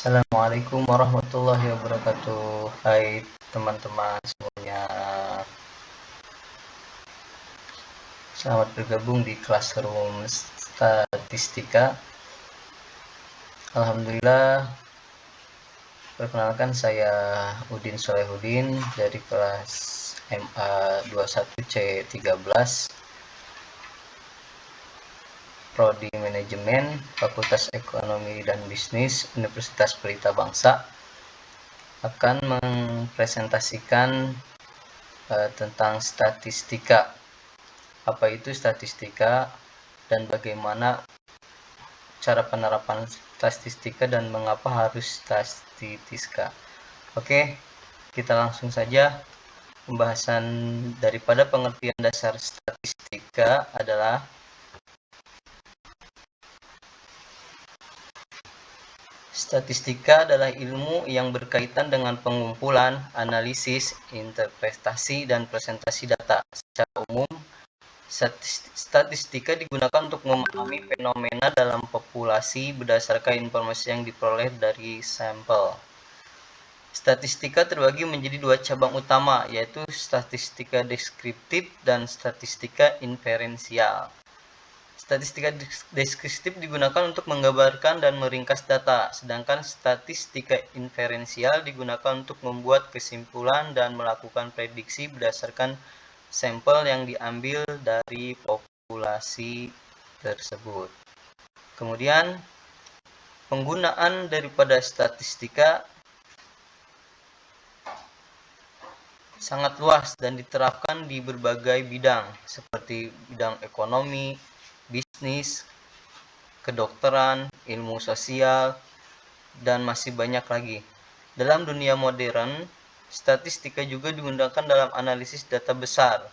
Assalamualaikum warahmatullahi wabarakatuh. Hai teman-teman semuanya. Selamat bergabung di Classroom Statistika. Alhamdulillah, perkenalkan saya Udin Solehudin dari kelas MA 21C13 Prodi Manajemen Fakultas Ekonomi dan Bisnis Universitas Pelita Bangsa akan mempresentasikan tentang statistika. Apa itu statistika dan bagaimana cara penerapan statistika dan mengapa harus statistika. Oke, kita langsung saja. Pembahasan daripada pengertian dasar statistika adalah statistika adalah ilmu yang berkaitan dengan pengumpulan, analisis, interpretasi, dan presentasi data. Secara umum, statistika digunakan untuk memahami fenomena dalam populasi berdasarkan informasi yang diperoleh dari sampel. Statistika terbagi menjadi dua cabang utama, yaitu statistika deskriptif dan statistika inferensial. Statistika deskriptif digunakan untuk menggambarkan dan meringkas data, sedangkan statistika inferensial digunakan untuk membuat kesimpulan dan melakukan prediksi berdasarkan sampel yang diambil dari populasi tersebut. Kemudian, penggunaan daripada statistika sangat luas dan diterapkan di berbagai bidang, seperti bidang ekonomi, bisnis, kedokteran, ilmu sosial, dan masih banyak lagi. Dalam dunia modern, statistika juga digunakan dalam analisis data besar,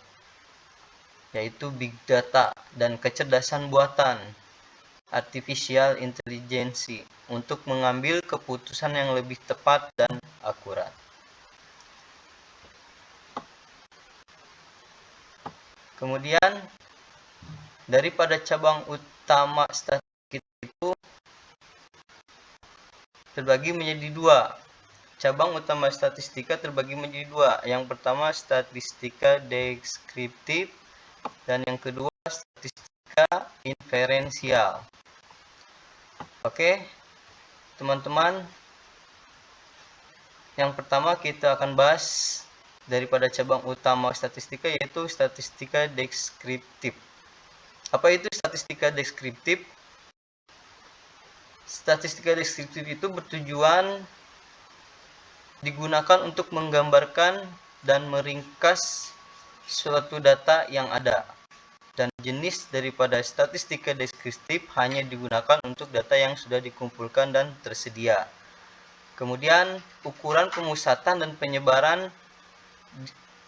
yaitu big data dan kecerdasan buatan, artificial intelligence, untuk mengambil keputusan yang lebih tepat dan akurat. Kemudian, daripada cabang utama statistika itu terbagi menjadi dua. Cabang utama statistika terbagi menjadi dua. Yang pertama statistika deskriptif dan yang kedua statistika inferensial. Oke, teman-teman. Yang pertama kita akan bahas daripada cabang utama statistika, yaitu statistika deskriptif. Apa itu statistika deskriptif? Statistika deskriptif itu bertujuan digunakan untuk menggambarkan dan meringkas suatu data yang ada. Dan jenis daripada statistika deskriptif hanya digunakan untuk data yang sudah dikumpulkan dan tersedia. Kemudian, ukuran pemusatan dan penyebaran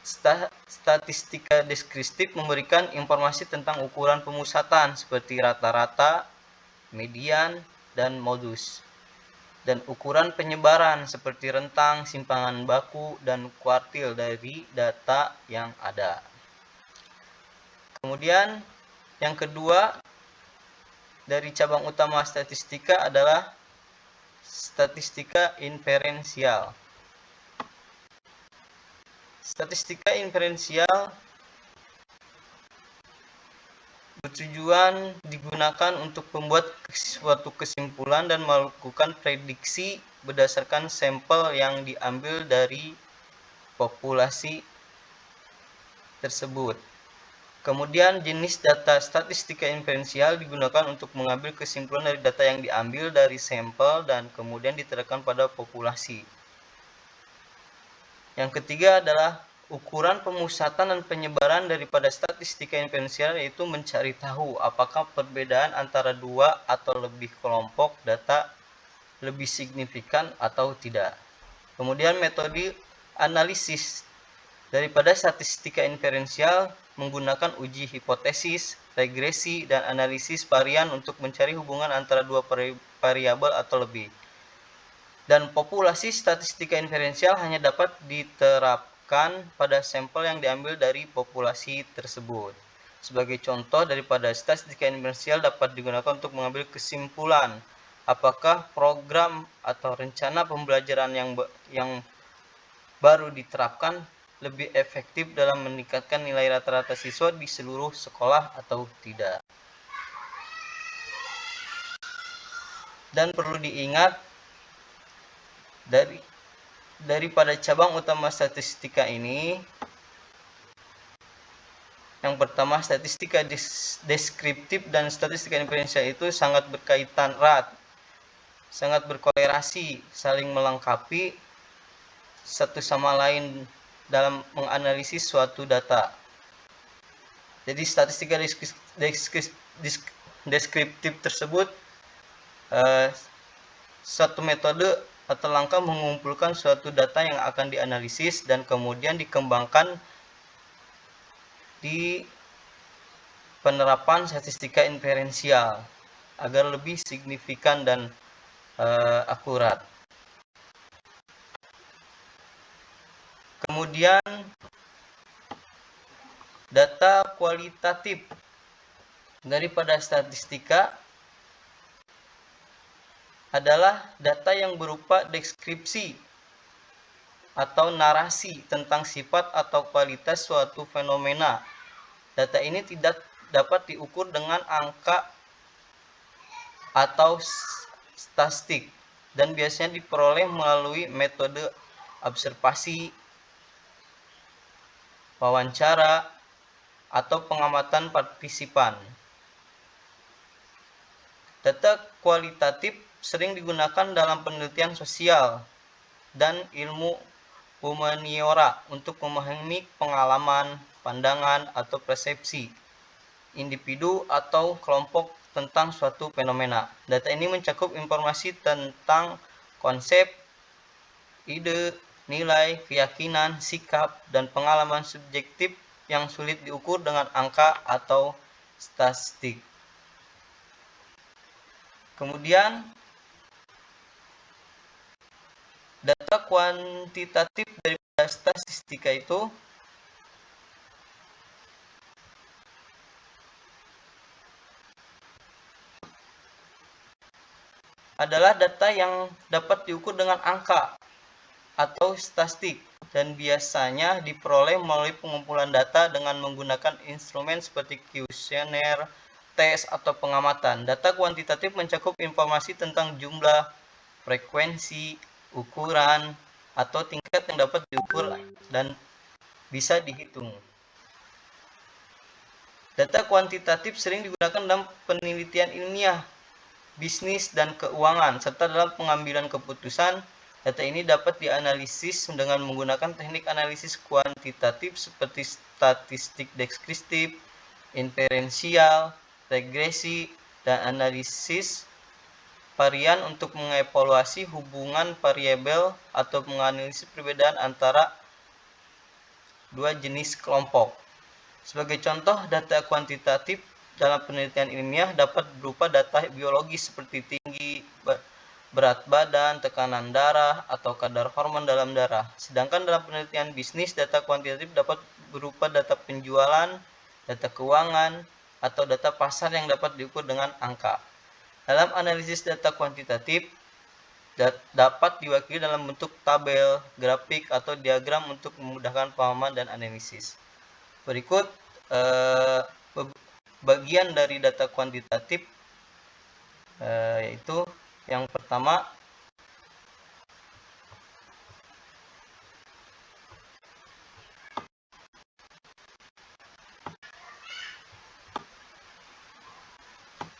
statistika deskriptif memberikan informasi tentang ukuran pemusatan seperti rata-rata, median, dan modus. Dan ukuran penyebaran seperti rentang, simpangan baku, dan kuartil dari data yang ada. Kemudian yang kedua dari cabang utama statistika adalah statistika inferensial. Statistika inferensial bertujuan digunakan untuk membuat suatu kesimpulan dan melakukan prediksi berdasarkan sampel yang diambil dari populasi tersebut. Kemudian jenis data statistika inferensial digunakan untuk mengambil kesimpulan dari data yang diambil dari sampel dan kemudian diterapkan pada populasi. Yang ketiga adalah ukuran pemusatan dan penyebaran daripada statistika inferensial, yaitu mencari tahu apakah perbedaan antara dua atau lebih kelompok data lebih signifikan atau tidak. Kemudian metode analisis daripada statistika inferensial menggunakan uji hipotesis, regresi, dan analisis varian untuk mencari hubungan antara dua variabel atau lebih. Dan populasi statistika inferensial hanya dapat diterapkan pada sampel yang diambil dari populasi tersebut. Sebagai contoh daripada statistika inferensial dapat digunakan untuk mengambil kesimpulan apakah program atau rencana pembelajaran yang baru diterapkan lebih efektif dalam meningkatkan nilai rata-rata siswa di seluruh sekolah atau tidak. Dan perlu diingat, daripada cabang utama statistika ini, yang pertama, statistika deskriptif dan statistika inferensial itu sangat berkaitan erat, sangat berkolerasi, saling melengkapi satu sama lain dalam menganalisis suatu data. Jadi statistika deskriptif tersebut suatu metode atau langkah mengumpulkan suatu data yang akan dianalisis dan kemudian dikembangkan di penerapan statistika inferensial agar lebih signifikan dan akurat. Kemudian data kualitatif daripada statistika adalah data yang berupa deskripsi atau narasi tentang sifat atau kualitas suatu fenomena. Data ini tidak dapat diukur dengan angka atau statistik dan biasanya diperoleh melalui metode observasi, wawancara, atau pengamatan partisipan. Data kualitatif sering digunakan dalam penelitian sosial dan ilmu humaniora untuk memahami pengalaman, pandangan, atau persepsi individu atau kelompok tentang suatu fenomena. Data ini mencakup informasi tentang konsep, ide, nilai, keyakinan, sikap, dan pengalaman subjektif yang sulit diukur dengan angka atau statistik. Kemudian, data kuantitatif dari statistika itu adalah data yang dapat diukur dengan angka atau statistik dan biasanya diperoleh melalui pengumpulan data dengan menggunakan instrumen seperti kuesioner, tes, atau pengamatan. Data kuantitatif mencakup informasi tentang jumlah, frekuensi, ukuran, atau tingkat yang dapat diukur dan bisa dihitung. Data kuantitatif sering digunakan dalam penelitian ilmiah, bisnis, dan keuangan, serta dalam pengambilan keputusan. Data ini dapat dianalisis dengan menggunakan teknik analisis kuantitatif seperti statistik deskriptif, inferensial, regresi, dan analisis varian untuk mengevaluasi hubungan variabel atau menganalisis perbedaan antara dua jenis kelompok. Sebagai contoh, data kuantitatif dalam penelitian ilmiah dapat berupa data biologis seperti tinggi, berat badan, tekanan darah, atau kadar hormon dalam darah. Sedangkan dalam penelitian bisnis, data kuantitatif dapat berupa data penjualan, data keuangan, atau data pasar yang dapat diukur dengan angka. Dalam analisis data kuantitatif, dapat diwakili dalam bentuk tabel, grafik, atau diagram untuk memudahkan pemahaman dan analisis. Berikut bagian dari data kuantitatif, yaitu yang pertama,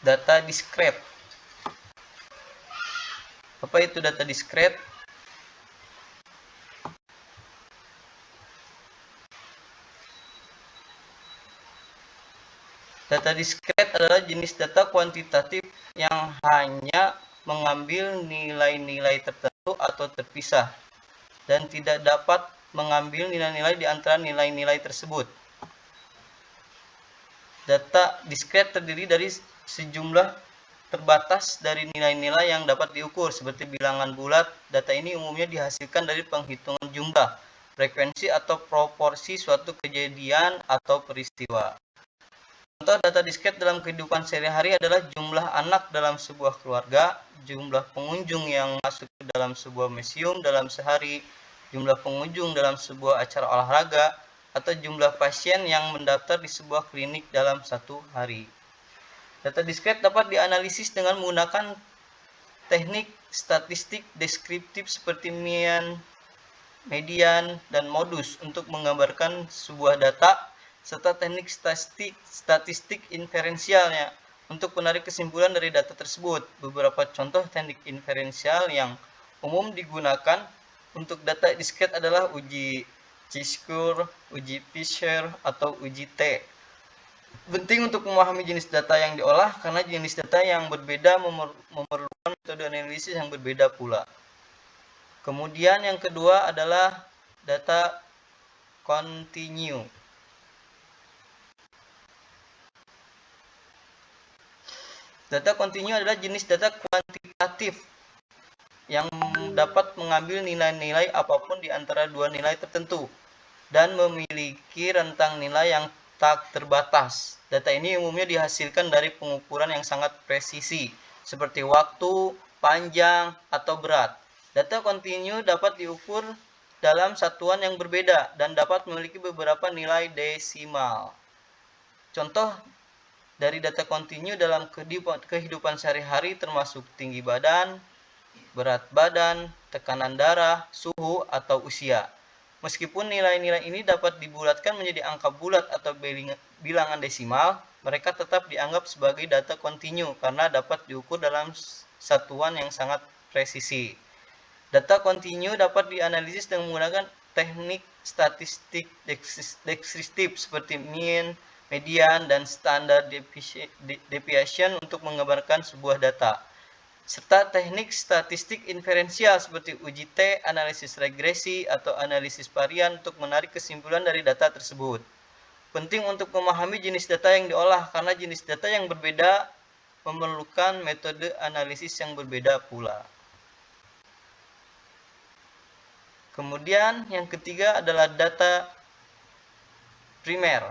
data diskret. Apa itu data diskret? Data diskret adalah jenis data kuantitatif yang hanya mengambil nilai-nilai tertentu atau terpisah dan tidak dapat mengambil nilai-nilai di antara nilai-nilai tersebut. Data diskret terdiri dari sejumlah terbatas dari nilai-nilai yang dapat diukur, seperti bilangan bulat. Data ini umumnya dihasilkan dari penghitungan jumlah, frekuensi, atau proporsi suatu kejadian atau peristiwa. Contoh data disket dalam kehidupan sehari-hari adalah jumlah anak dalam sebuah keluarga, jumlah pengunjung yang masuk ke dalam sebuah museum dalam sehari, jumlah pengunjung dalam sebuah acara olahraga, atau jumlah pasien yang mendaftar di sebuah klinik dalam satu hari. Data diskret dapat dianalisis dengan menggunakan teknik statistik deskriptif seperti mean, median, dan modus untuk menggambarkan sebuah data, serta teknik statistik inferensialnya untuk menarik kesimpulan dari data tersebut. Beberapa contoh teknik inferensial yang umum digunakan untuk data diskret adalah uji chi-square, uji Fisher, atau uji T. Penting untuk memahami jenis data yang diolah karena jenis data yang berbeda memerlukan metode analisis yang berbeda pula. Kemudian yang kedua adalah data continue. Data continue adalah jenis data kuantitatif yang dapat mengambil nilai-nilai apapun di antara dua nilai tertentu dan memiliki rentang nilai yang tak terbatas. Data ini umumnya dihasilkan dari pengukuran yang sangat presisi, seperti waktu, panjang, atau berat. Data kontinu dapat diukur dalam satuan yang berbeda dan dapat memiliki beberapa nilai desimal. Contoh dari data kontinu dalam kehidupan sehari-hari termasuk tinggi badan, berat badan, tekanan darah, suhu, atau usia. Meskipun nilai-nilai ini dapat dibulatkan menjadi angka bulat atau bilangan desimal, mereka tetap dianggap sebagai data kontinu karena dapat diukur dalam satuan yang sangat presisi. Data kontinu dapat dianalisis dengan menggunakan teknik statistik deskriptif seperti mean, median, dan standard deviation untuk menggambarkan sebuah data, serta teknik statistik inferensial seperti uji T, analisis regresi, atau analisis varian untuk menarik kesimpulan dari data tersebut. Penting untuk memahami jenis data yang diolah karena jenis data yang berbeda memerlukan metode analisis yang berbeda pula. Kemudian yang ketiga adalah data primer.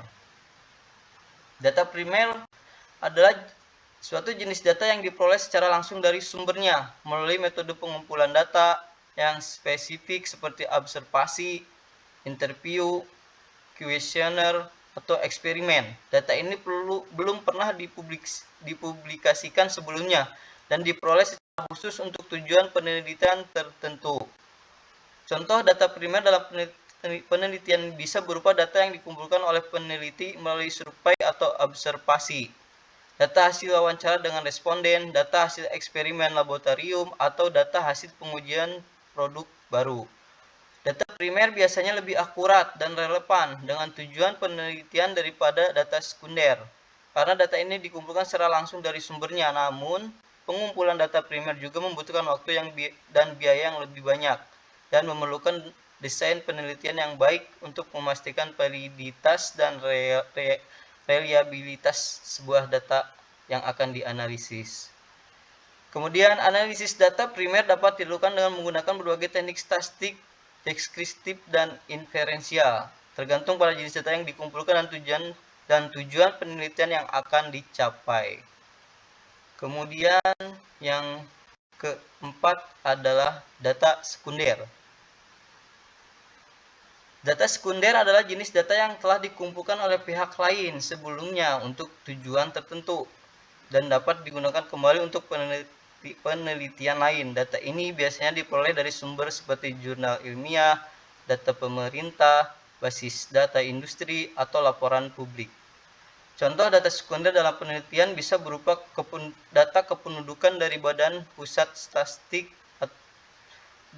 Data primer adalah suatu jenis data yang diperoleh secara langsung dari sumbernya melalui metode pengumpulan data yang spesifik seperti observasi, interview, kuesioner, atau eksperimen. Data ini belum pernah dipublikasikan sebelumnya dan diperoleh secara khusus untuk tujuan penelitian tertentu. Contoh data primer dalam penelitian bisa berupa data yang dikumpulkan oleh peneliti melalui survei atau observasi, data hasil wawancara dengan responden, data hasil eksperimen laboratorium, atau data hasil pengujian produk baru. Data primer biasanya lebih akurat dan relevan dengan tujuan penelitian daripada data sekunder, karena data ini dikumpulkan secara langsung dari sumbernya. Namun, pengumpulan data primer juga membutuhkan waktu dan biaya yang lebih banyak, dan memerlukan desain penelitian yang baik untuk memastikan validitas dan reliabilitas sebuah data yang akan dianalisis. Kemudian, analisis data primer dapat dilakukan dengan menggunakan berbagai teknik statistik, deskriptif, dan inferensial, tergantung pada jenis data yang dikumpulkan dan tujuan penelitian yang akan dicapai. Kemudian, yang keempat adalah data sekunder. Data sekunder adalah jenis data yang telah dikumpulkan oleh pihak lain sebelumnya untuk tujuan tertentu dan dapat digunakan kembali untuk penelitian lain. Data ini biasanya diperoleh dari sumber seperti jurnal ilmiah, data pemerintah, basis data industri, atau laporan publik. Contoh data sekunder dalam penelitian bisa berupa data kependudukan dari Badan Pusat Statistik,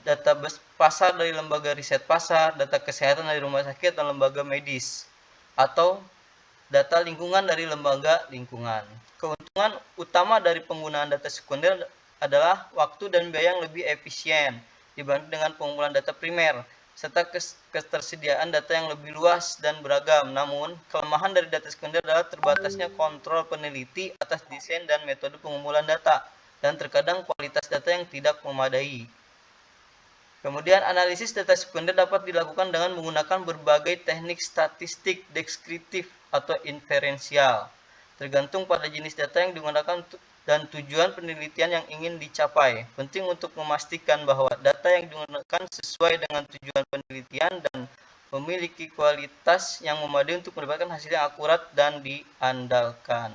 data pasar dari lembaga riset pasar, data kesehatan dari rumah sakit dan lembaga medis, atau data lingkungan dari lembaga lingkungan. Keuntungan utama dari penggunaan data sekunder adalah waktu dan biaya yang lebih efisien dibanding dengan pengumpulan data primer, serta ketersediaan data yang lebih luas dan beragam. Namun, kelemahan dari data sekunder adalah terbatasnya kontrol peneliti atas desain dan metode pengumpulan data, dan terkadang kualitas data yang tidak memadai. Kemudian, analisis data sekunder dapat dilakukan dengan menggunakan berbagai teknik statistik deskriptif atau inferensial. tergantung pada jenis data yang digunakan dan tujuan penelitian yang ingin dicapai. Penting untuk memastikan bahwa data yang digunakan sesuai dengan tujuan penelitian dan memiliki kualitas yang memadai untuk mendapatkan hasil yang akurat dan diandalkan.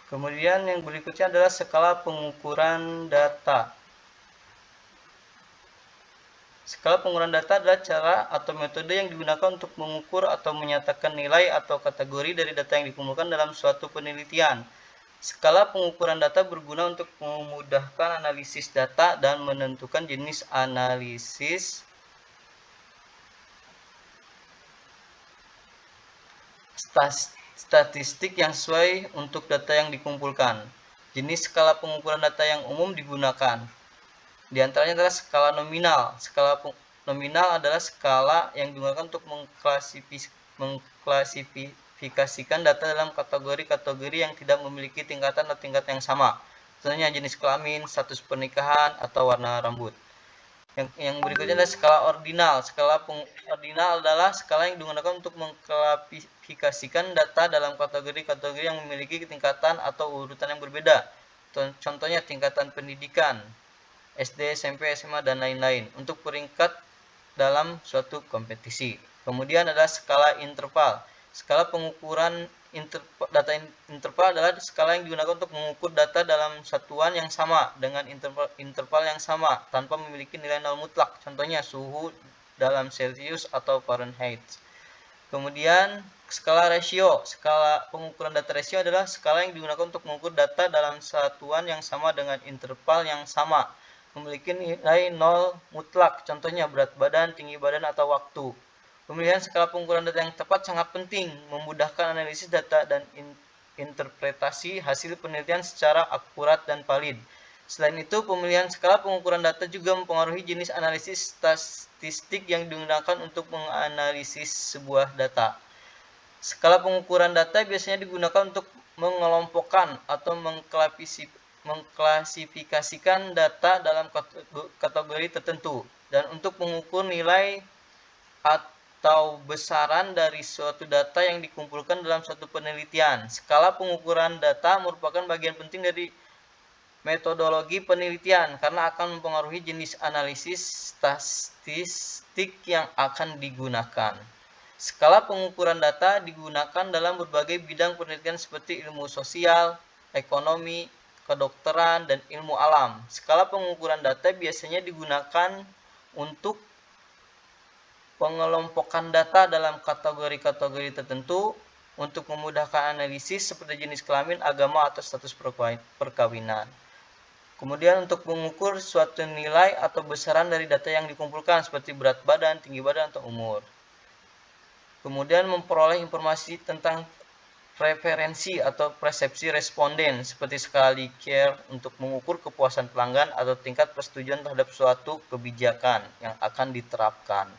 Kemudian yang berikutnya adalah skala pengukuran data. Skala pengukuran data adalah cara atau metode yang digunakan untuk mengukur atau menyatakan nilai atau kategori dari data yang dikumpulkan dalam suatu penelitian. Skala pengukuran data berguna untuk memudahkan analisis data dan menentukan jenis analisis statistik yang sesuai untuk data yang dikumpulkan. Jenis skala pengukuran data yang umum digunakan. Di antaranya adalah skala nominal. Skala nominal adalah skala yang digunakan untuk mengklasifikasikan data dalam kategori-kategori yang tidak memiliki tingkatan atau tingkat yang sama. Contohnya jenis kelamin, status pernikahan, atau warna rambut. Yang berikutnya adalah skala ordinal. Skala ordinal adalah skala yang digunakan untuk mengklasifikasikan data dalam kategori-kategori yang memiliki tingkatan atau urutan yang berbeda. Contohnya tingkatan pendidikan, SD, SMP, SMA, dan lain-lain untuk peringkat dalam suatu kompetisi. Kemudian ada skala interval. Skala pengukuran data interval adalah skala yang digunakan untuk mengukur data dalam satuan yang sama dengan interval yang sama tanpa memiliki nilai nol mutlak. Contohnya suhu dalam Celsius atau Fahrenheit. Kemudian skala rasio. Skala pengukuran data rasio adalah skala yang digunakan untuk mengukur data dalam satuan yang sama dengan interval yang sama, memiliki nilai nol mutlak. Contohnya berat badan, tinggi badan, atau waktu. Pemilihan skala pengukuran data yang tepat sangat penting, memudahkan analisis data dan interpretasi hasil penelitian secara akurat dan valid. Selain itu, pemilihan skala pengukuran data juga mempengaruhi jenis analisis statistik yang digunakan untuk menganalisis sebuah data. Skala pengukuran data biasanya digunakan untuk mengelompokkan atau mengklasifikasikan data dalam kategori tertentu dan untuk mengukur nilai atau besaran dari suatu data yang dikumpulkan dalam suatu penelitian. Skala pengukuran data merupakan bagian penting dari metodologi penelitian karena akan mempengaruhi jenis analisis statistik yang akan digunakan. Skala pengukuran data digunakan dalam berbagai bidang penelitian seperti ilmu sosial, ekonomi, kedokteran, dan ilmu alam. Skala pengukuran data biasanya digunakan untuk pengelompokan data dalam kategori-kategori tertentu untuk memudahkan analisis seperti jenis kelamin, agama, atau status perkawinan. Kemudian untuk mengukur suatu nilai atau besaran dari data yang dikumpulkan seperti berat badan, tinggi badan, atau umur. Kemudian memperoleh informasi tentang preferensi atau persepsi responden seperti skala Likert untuk mengukur kepuasan pelanggan atau tingkat persetujuan terhadap suatu kebijakan yang akan diterapkan.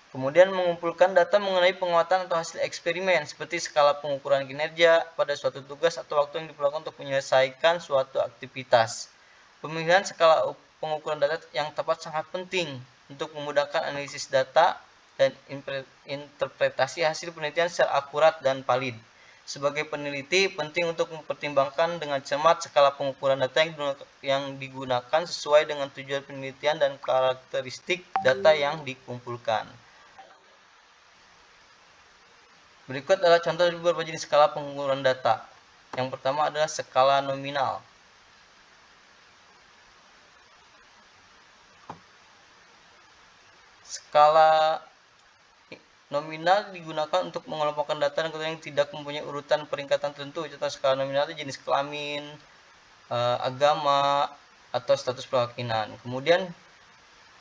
Kemudian mengumpulkan data mengenai penguatan atau hasil eksperimen seperti skala pengukuran kinerja pada suatu tugas atau waktu yang diperlukan untuk menyelesaikan suatu aktivitas. Pemilihan skala pengukuran data yang tepat sangat penting untuk memudahkan analisis data dan interpretasi hasil penelitian secara akurat dan valid. Sebagai peneliti, penting untuk mempertimbangkan dengan cermat skala pengukuran data yang digunakan sesuai dengan tujuan penelitian dan karakteristik data yang dikumpulkan. Berikut adalah contoh dari beberapa jenis skala pengukuran data. Yang pertama adalah skala nominal. Skala Nominal digunakan untuk mengelompokkan data dan yang tidak mempunyai urutan peringkatan tertentu. Contoh skala nominal itu jenis kelamin, agama, atau status perkawinan. Kemudian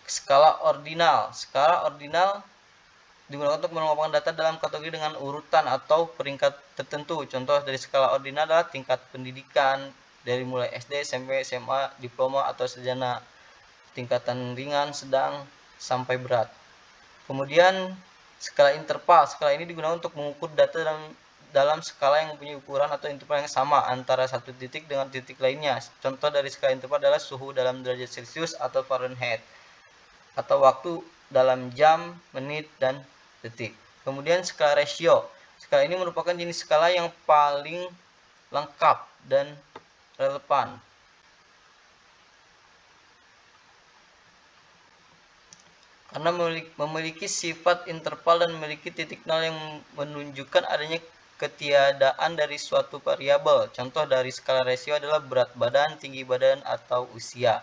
skala ordinal. Skala ordinal digunakan untuk mengelompokkan data dalam kategori dengan urutan atau peringkat tertentu. Contoh dari skala ordinal adalah tingkat pendidikan dari mulai SD, SMP, SMA, diploma atau sarjana, tingkatan ringan, sedang, sampai berat. Kemudian skala interval. Skala ini digunakan untuk mengukur data dalam skala yang mempunyai ukuran atau interval yang sama antara satu titik dengan titik lainnya. Contoh dari skala interval adalah suhu dalam derajat Celcius atau Fahrenheit, atau waktu dalam jam, menit, dan detik. Kemudian skala rasio. Skala ini merupakan jenis skala yang paling lengkap dan relevan. Karena memiliki sifat interval dan memiliki titik nol yang menunjukkan adanya ketiadaan dari suatu variabel. Contoh dari skala rasio adalah berat badan, tinggi badan, atau usia.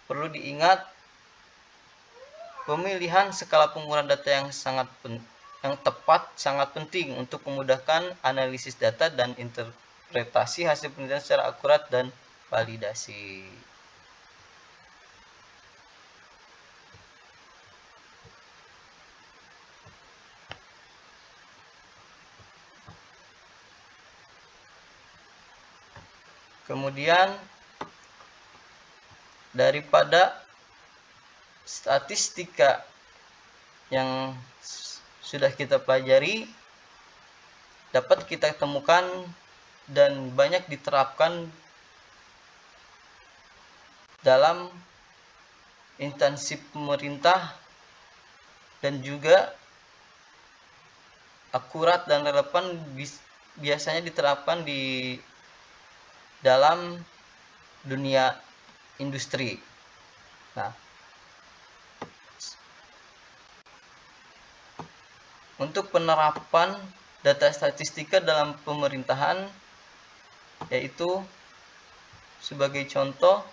Perlu diingat, pemilihan skala pengukuran data yang tepat sangat penting untuk memudahkan analisis data dan interpretasi hasil penelitian secara akurat dan validasi. Kemudian daripada statistika yang sudah kita pelajari dapat kita temukan dan banyak diterapkan dalam instansi pemerintah dan juga akurat dan relevan biasanya diterapkan di dalam dunia industri. Nah, untuk penerapan data statistika dalam pemerintahan, yaitu sebagai contoh,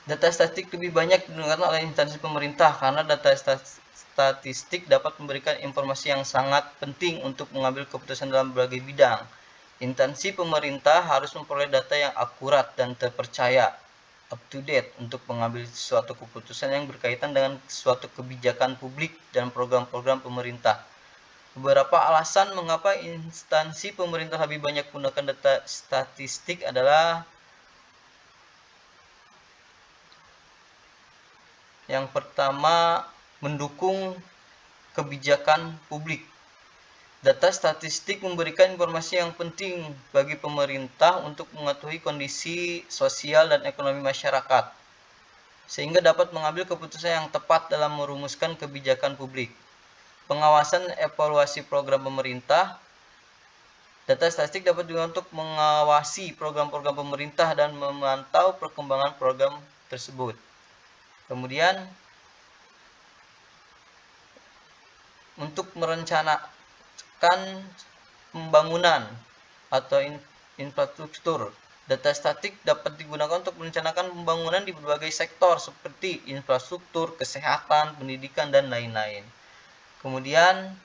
data statistik lebih banyak digunakan oleh instansi pemerintah karena data statistik dapat memberikan informasi yang sangat penting untuk mengambil keputusan dalam berbagai bidang. Instansi pemerintah harus memperoleh data yang akurat dan terpercaya, up to date, untuk mengambil suatu keputusan yang berkaitan dengan suatu kebijakan publik dan program-program pemerintah. Beberapa alasan mengapa instansi pemerintah lebih banyak menggunakan data statistik adalah: yang pertama, mendukung kebijakan publik. Data statistik memberikan informasi yang penting bagi pemerintah untuk mengetahui kondisi sosial dan ekonomi masyarakat, sehingga dapat mengambil keputusan yang tepat dalam merumuskan kebijakan publik. Pengawasan evaluasi program pemerintah. Data statistik dapat digunakan untuk mengawasi program-program pemerintah dan memantau perkembangan program tersebut. Kemudian, untuk merencanakan pembangunan atau infrastruktur, data statistik dapat digunakan untuk merencanakan pembangunan di berbagai sektor seperti infrastruktur, kesehatan, pendidikan, dan lain-lain. Kemudian,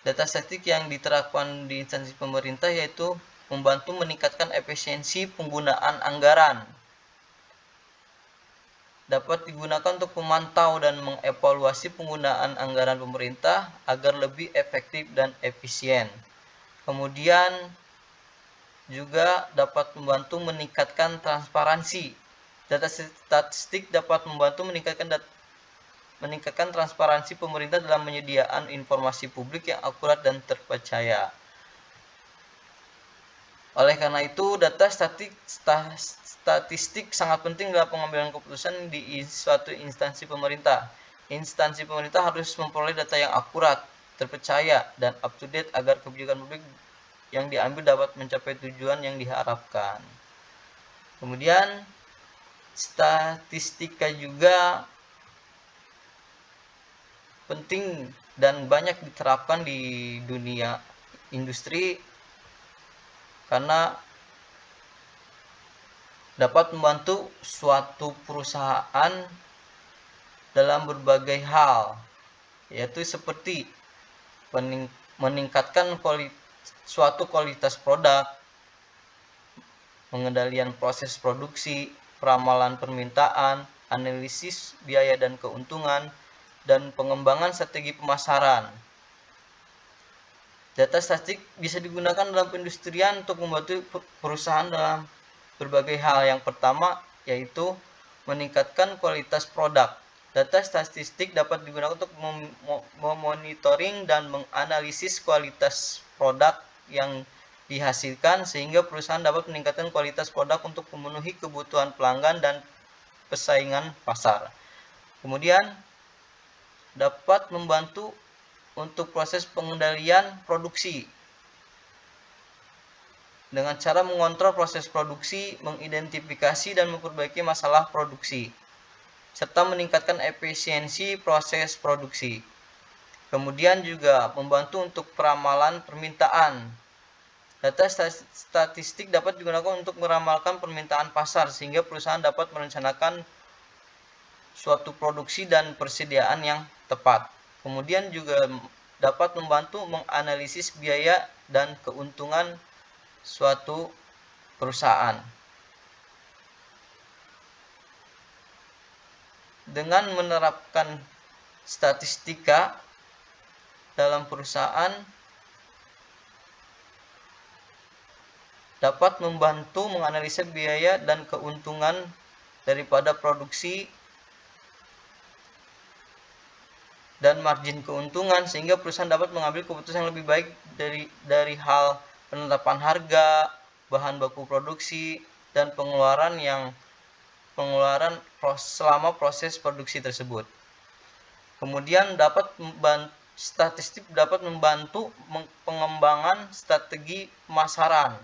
data statistik yang diterapkan di instansi pemerintah yaitu membantu meningkatkan efisiensi penggunaan anggaran. Dapat digunakan untuk memantau dan mengevaluasi penggunaan anggaran pemerintah agar lebih efektif dan efisien. Kemudian juga dapat membantu meningkatkan transparansi. Data statistik dapat membantu meningkatkan transparansi pemerintah dalam menyediakan informasi publik yang akurat dan terpercaya. Oleh karena itu, data statistik sangat penting dalam pengambilan keputusan di suatu instansi pemerintah. Instansi pemerintah harus memperoleh data yang akurat, terpercaya, dan up to date agar kebijakan publik yang diambil dapat mencapai tujuan yang diharapkan. Kemudian, statistika juga penting dan banyak diterapkan di dunia industri karena dapat membantu suatu perusahaan dalam berbagai hal, yaitu seperti meningkatkan suatu kualitas produk, pengendalian proses produksi, peramalan permintaan, analisis biaya dan keuntungan, dan pengembangan strategi pemasaran. Data statistik bisa digunakan dalam perindustrian untuk membantu perusahaan dalam berbagai hal. Yang pertama yaitu meningkatkan kualitas produk. Data statistik dapat digunakan untuk memonitoring dan menganalisis kualitas produk yang dihasilkan sehingga perusahaan dapat meningkatkan kualitas produk untuk memenuhi kebutuhan pelanggan dan persaingan pasar. Kemudian dapat membantu untuk proses pengendalian produksi dengan cara mengontrol proses produksi, mengidentifikasi dan memperbaiki masalah produksi, serta meningkatkan efisiensi proses produksi. Kemudian juga membantu untuk peramalan permintaan. Data statistik dapat digunakan untuk meramalkan permintaan pasar sehingga perusahaan dapat merencanakan suatu produksi dan persediaan yang tepat. Kemudian juga dapat membantu menganalisis biaya dan keuntungan suatu perusahaan. Dengan menerapkan statistika dalam perusahaan dapat membantu menganalisa biaya dan keuntungan daripada produksi dan margin keuntungan sehingga perusahaan dapat mengambil keputusan yang lebih baik dari hal penetapan harga, bahan baku produksi, dan pengeluaran selama proses produksi tersebut. Kemudian statistik dapat membantu pengembangan strategi pemasaran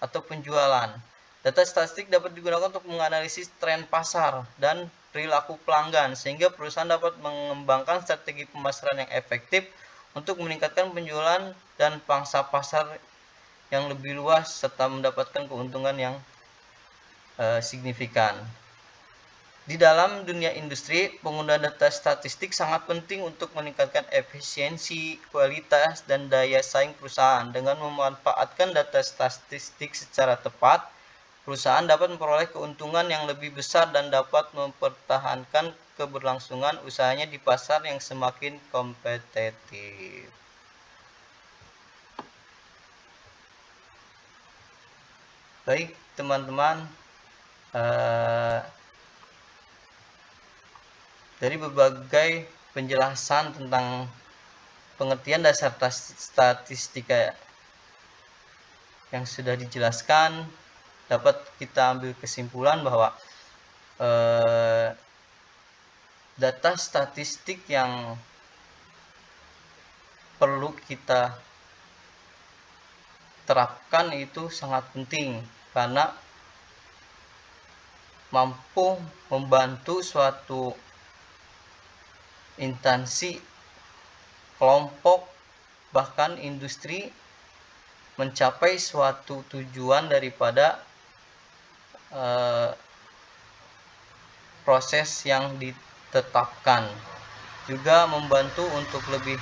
atau penjualan. Data statistik dapat digunakan untuk menganalisis tren pasar dan perilaku pelanggan sehingga perusahaan dapat mengembangkan strategi pemasaran yang efektif untuk meningkatkan penjualan dan pangsa pasar yang lebih luas serta mendapatkan keuntungan yang signifikan. Di dalam dunia industri, penggunaan data statistik sangat penting untuk meningkatkan efisiensi, kualitas, dan daya saing perusahaan. Dengan memanfaatkan data statistik secara tepat, perusahaan dapat memperoleh keuntungan yang lebih besar dan dapat mempertahankan keberlangsungan usahanya di pasar yang semakin kompetitif. Baik, teman-teman, dari berbagai penjelasan tentang pengertian dasar statistika yang sudah dijelaskan, dapat kita ambil kesimpulan bahwa data statistik yang perlu kita terapkan itu sangat penting karena mampu membantu suatu instansi, kelompok, bahkan industri mencapai suatu tujuan daripada proses yang ditetapkan. Juga membantu untuk lebih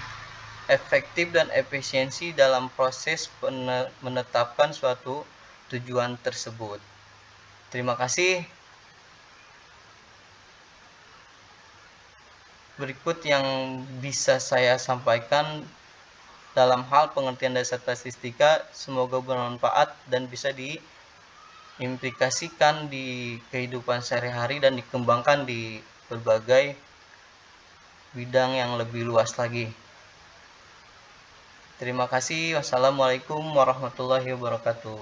efektif dan efisiensi dalam proses menetapkan suatu tujuan tersebut. Terima kasih. Berikut yang bisa saya sampaikan dalam hal pengertian dasar statistika, semoga bermanfaat dan bisa diimplikasikan di kehidupan sehari-hari dan dikembangkan di berbagai bidang yang lebih luas lagi. Terima kasih. Wassalamualaikum warahmatullahi wabarakatuh.